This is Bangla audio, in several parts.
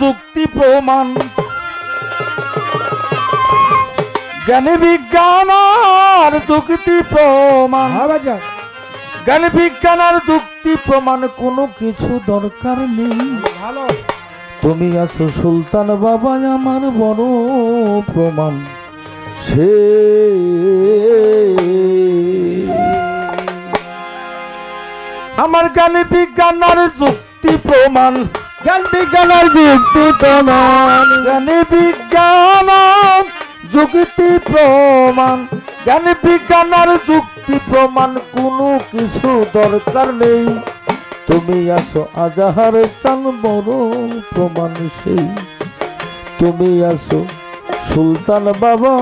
যুক্তি প্রমাণ, জ্ঞান বিজ্ঞান আর যুক্তি প্রমাণ, জ্ঞান বিজ্ঞান আর যুক্তি প্রমাণ কোনো কিছু দরকার নেই। ভালো তুমি আছো সুলতান বাবা আমার বড় প্রমাণ, সে আমার জ্ঞান বিজ্ঞান আর যুক্তি প্রমাণ, জ্ঞান বিজ্ঞান আর যুক্তি প্রমাণ, জ্ঞান বিজ্ঞান আর যুক্তি প্রমাণ, জ্ঞান বিজ্ঞান আর যুক্তি প্রমাণ কোনো কিছু দরকার নেই। তুমি আছো আজাহার চান বড় প্রমাণ, সেই তুমি আছো সুলতান বাবা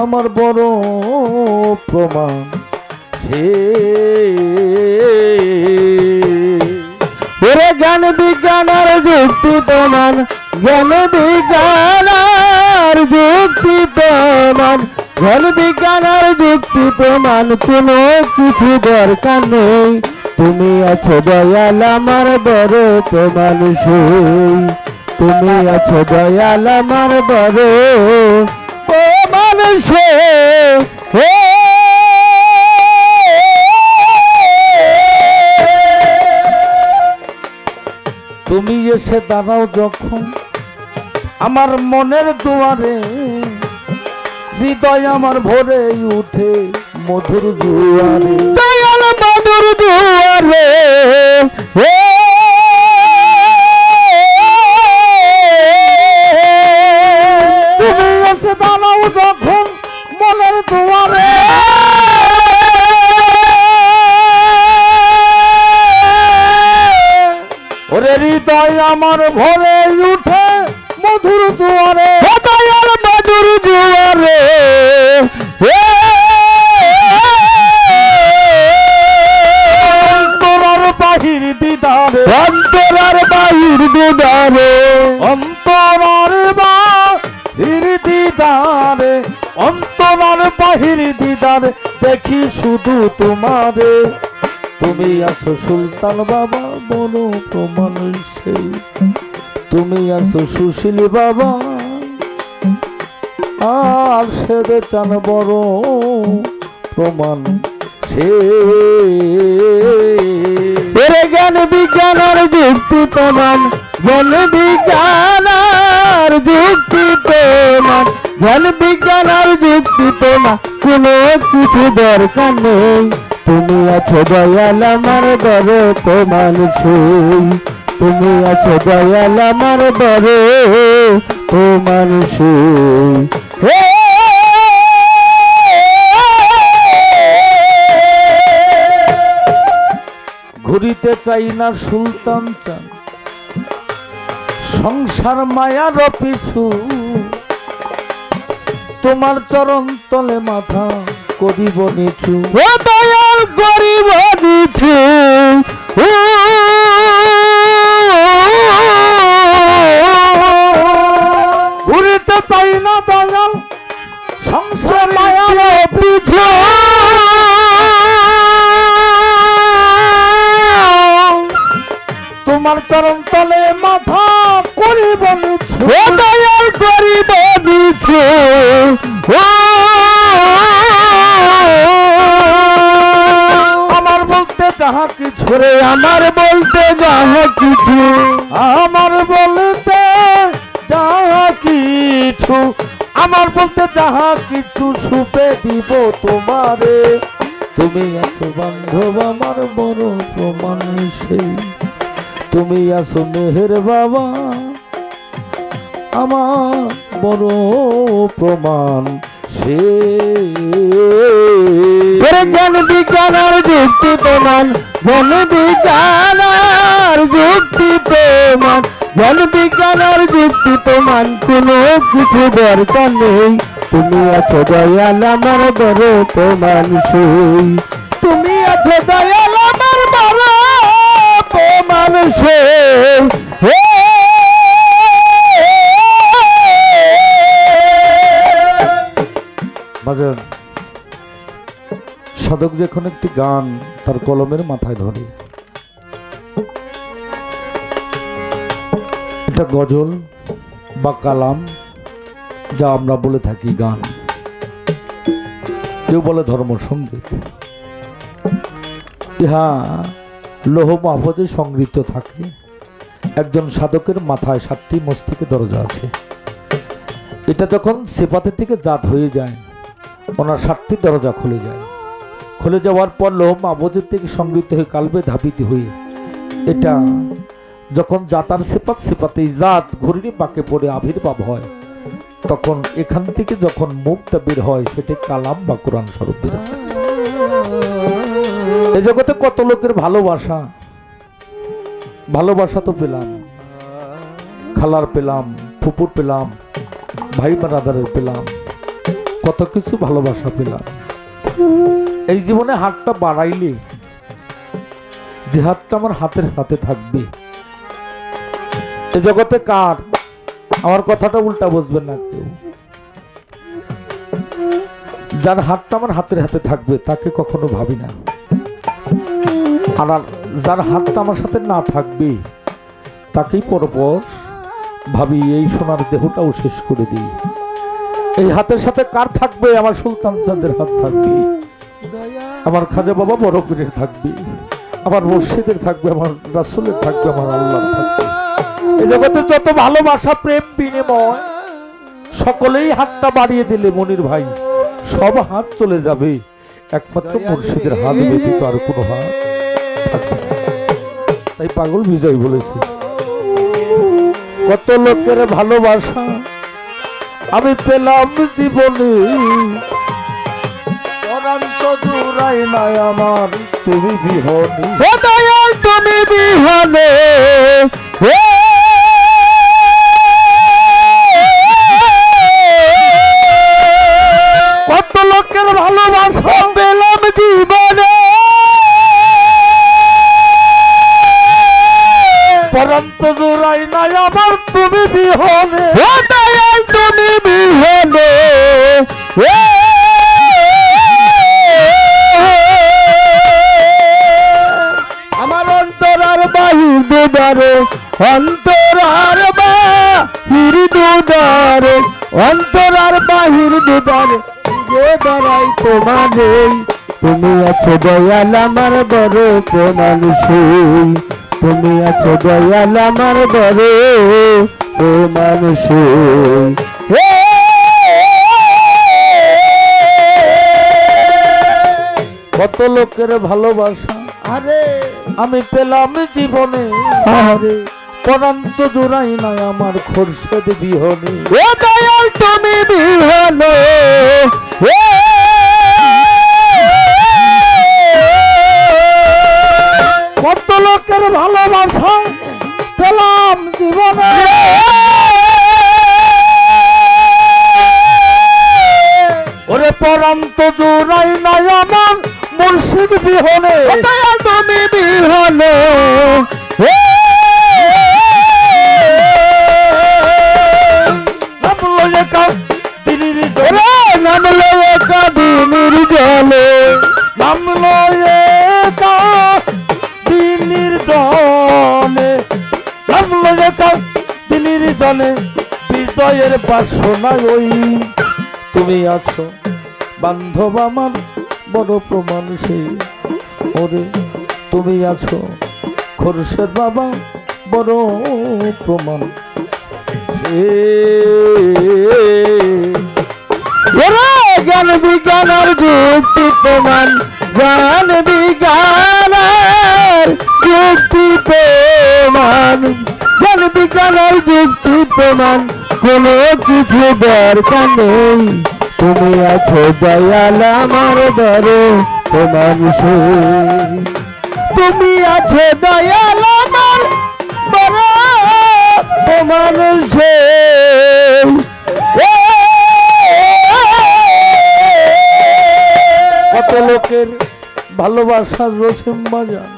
আমার বড় প্রমাণ, সে ওরে জ্ঞান বিজ্ঞান আর যুক্তি প্রমাণ, জ্ঞান বিজ্ঞান আর যুক্তি প্রমাণ, জ্ঞান বিজ্ঞান আর যুক্তি প্রমাণ কোনো কিছু দরকার নেই। তুমি আছো দয়াল আমার বড় প্রমাণ, সেই তুমি আছো দয়াল আমার বড় প্রমাণ, সে তুমি এসে দাঁড়াও যখন আমার মনের দুয়ারে, হৃদয় আমার ভরে উঠে মধুর জোয়ারে, দয়াল মধুর দুয়ারে, তুমি এসে দাঁড়াও যখন মনের দুয়ারে, ওরে হৃদয় আমার ভরে উঠে মধুর জোয়ারে, দয়াল মধুর দুয়ারে, অন্তরার বাহির দিদারে, অন্তরার বাহির দিদারে, অন্তরার বাহির দিদারে, অন্তরার বাহির দিদারে দেখি শুধু তোমারে। তুমি আছো সুলতান বাবা বড় প্রমাণ, সেই তুমি আছো সুশীল বাবা আর সেদে চান বড় প্রমাণ, সে জ্ঞান বিজ্ঞান আর যুক্তি প্রমাণ, জ্ঞান বিজ্ঞান আর যুক্তি প্রমাণ, জ্ঞান বিজ্ঞান আর যুক্তি প্রমাণ কোনো কিছু দরকার নেই। তুমি আছো দয়াল আমার বড় প্রমাণ, সেই তুমি আছো দয়াল আমার বড় প্রমাণ, সেই ঘুরিতে চাই না সুলতান চান সংসার মায়ার পিছু, তোমার চরণ তলে মাথা করিব নিচু, ও দয়াল করিব নিচু, ঘুরিতে চাই না দয়াল সংসার মায়ার পিছু, তোমার চরণ তলে মাথা করিব নিচু, ও দয়াল করিব নিচু, আমার বলতে যাহা কিছু রে আমার বলতে যাহা কিছু, আমার বলতে যাহা কিছু, আমার বলতে যাহা কিছু সুপে দিব তোমারে। তুমি আছো বান্ধব আমার বড় প্রমাণ, সেই তুমি আছো মেহের বাবা আমার বড় প্রমাণ, সে জ্ঞান বিজ্ঞান আর যুক্তি প্রমাণ, জ্ঞান বিজ্ঞান আর যুক্তি প্রমাণ, জ্ঞান বিজ্ঞান আর যুক্তি প্রমাণ কোনো কিছু দরকার নেই। তুমি আছো দয়াল আমার বড় প্রমাণ, সেই তুমি আছো দয়াল আমার বড় প্রমাণ, সেই বাজান সাধক যখন একটি গান তার কলমের মাথায় ধরে একটা গজল বা কালাম, যা আমরা বলে থাকি গান, কেউ বলে ধর্মসঙ্গীত। ইহা লৌহ মাহফুজে সংগৃহীত থাকে। একজন সাধকের মাথায় 7টি মস্তিষ্কে দরজা আছে। এটা যখন সিফাতের থেকে জাত হয়ে যায়, ওনার 7টি দরজা খুলে যায়। খুলে যাওয়ার পর লৌহ মাহফুজের থেকে সংগৃহীত হয়ে কালবে ধাবিত হয়ে এটা যখন জাতার সিফাতে জাত ঘুরিয়ে বাঁকে পড়ে আবির্ভাব হয়, তখন এখান থেকে যখন মুখটা বের হয়, সেটা কালাম বা কোরআন স্বরূপ বের হয়। এই জগতে কত লোকের ভালোবাসা, ভালোবাসা তো পেলাম, খালার পেলাম, ফুপুর পেলাম, ভাই বারাদারের পেলাম, কত কিছু ভালোবাসা পেলাম। এই জীবনে হাতটা বাড়াইলে, যে হাতটা আমার হাতের হাতে থাকবে, এই জগতে কার, আমার কথাটা উল্টা বুঝবেন না কেউ, যার হাতটা আমার হাতের হাতে থাকবে তাকে কখনো ভাবি না। আর যার হাতটা আমার সাথে না থাকবে তাকেই পরপর ভাবি, এই সোনার দেহটাও শেষ করে দিই। এই হাতের সাথে কার থাকবে? আমার সুলতান চাঁদের হাত থাকবে, আমার খাজা বাবা বড় পীরের থাকবে, আমার মুর্শিদের থাকবে, আমার রাসূলের থাকবে, আমার আল্লাহর থাকবে। এই জগতে যত ভালোবাসা, প্রেম, বিনিময়, সকলেই হাতটা বাড়িয়ে দিলে মনির ভাই সব হাত চলে যাবে, একমাত্র মুর্শিদের হাত ব্যতীত আর কোনো হাত থাকবে না। তাই পাগল বিজয় বলেছে, কত লোকের ভালোবাসা আমি পেলাম জীবনে, অনন্ত জুড়াই নাই আমার তুমি বিহনে, ও দয়াল তুমি বিহনে। কত লোকের ভালোবাসা পেলাম জীবনে, অনন্ত জুড়াই নাই আমার তুমি বিহনে, ও দয়াল তুমি বিহনে। আমার অন্তরার বাহির দুদারে, অন্তরার বাহির দুদারে, অন্তরার বাহির দুদারে যে দাঁড়াই তোমারে, তুমি আছো দয়াল আমার বড় প্রমাণ সেই, তুমি আছো দয়াল আমার বড় প্রমাণ সেই। কত লোকের ভালোবাসা আরে আমি পেলাম জীবনে, আরে অনন্ত জোড়াই নাই আমার খোরশেদ বিহনে, ও দয়াল তুমি বিহনে। কত লোকের ভালোবাসা পেলাম জীবনে, ওরে পরন্ত জোড়াই নাই আমার মুর্শিদ বিহনে, দয়াল তুমি বিহনে। নামলো একা দিনের জলে, নামলো একা দিনের জলে, নামলো একা দিনের জলে, বিজয়ের বাসনায় ওই তুমি আছো বান্ধব আমার বড় প্রমাণ সেই, ওরে তুমি আছো খোরশেদ বাবা বড় প্রমাণ। জ্ঞান বিজ্ঞানের যুক্তি প্রমাণ, জ্ঞান বিজ্ঞানের যুক্তি প্রমাণ, জ্ঞান বিজ্ঞানের যুক্তি প্রমাণ, কোনো কিছু দরকার নেই, তুমি আছো দয়াল আমার বড় প্রমাণ সেই, তুমি আছো দয়াল আমার বড় প্রমাণ সেই। কত লোকের ভালোবাসা রসিম বাজান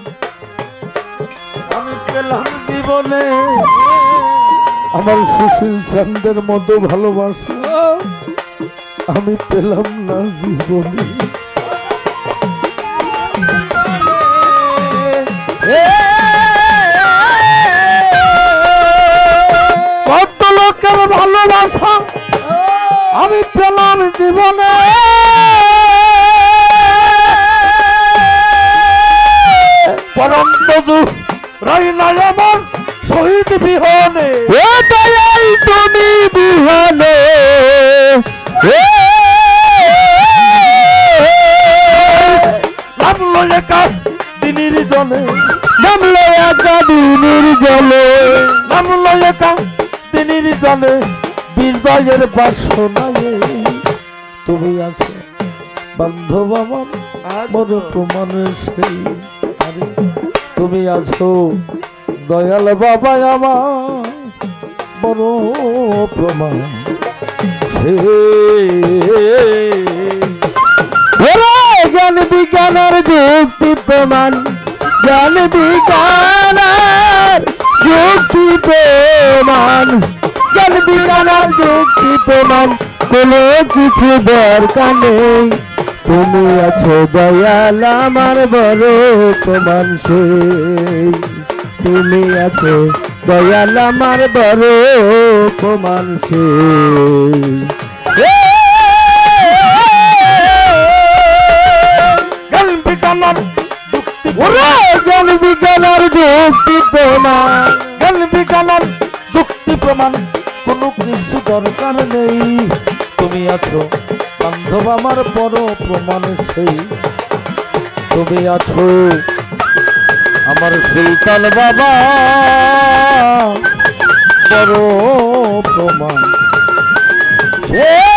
আমি পেলাম জীবনে, আমার সুশীল চাঁদের মতো ভালোবাসা আমি পেলাম না জীবনে। জীবনে পরম তজু রাইলাই আমার শহীদ বিহনে ও দয়াল তুমি বিহনে নামলো একা দিনের জনে নামলো একা দিনের জলে নামলো একা দিনের জনে বিজয়ের বাসনায় তুমি আছো বান্ধব আমার বড় প্রমাণ সেই আরে তুমি আছো দয়াল বাবা আমার বড় প্রমাণ ওরে জ্ঞান বিজ্ঞানের যুক্তি প্রমাণ জ্ঞান বিজ্ঞানের যুক্তি প্রমাণ জ্ঞান বিজ্ঞানের যুক্তি প্রমাণ কোনো কিছু দরকার নেই তুমি আছো দয়াল আমার বড় প্রমাণ সেই তুমি আছো দয়াল আমার বড় প্রমাণ সেই জ্ঞান বিজ্ঞানের যুক্তি ওরে জ্ঞান বিজ্ঞানের যুক্তি প্রমাণ জ্ঞান বিজ্ঞানের যুক্তি প্রমাণ কোনো কিছু দরকার নেই তুমি আছো বান্ধব আমার বড় প্রমাণ সেই তুমি আছো আমার সুলতান বাবা বড় প্রমাণ সেই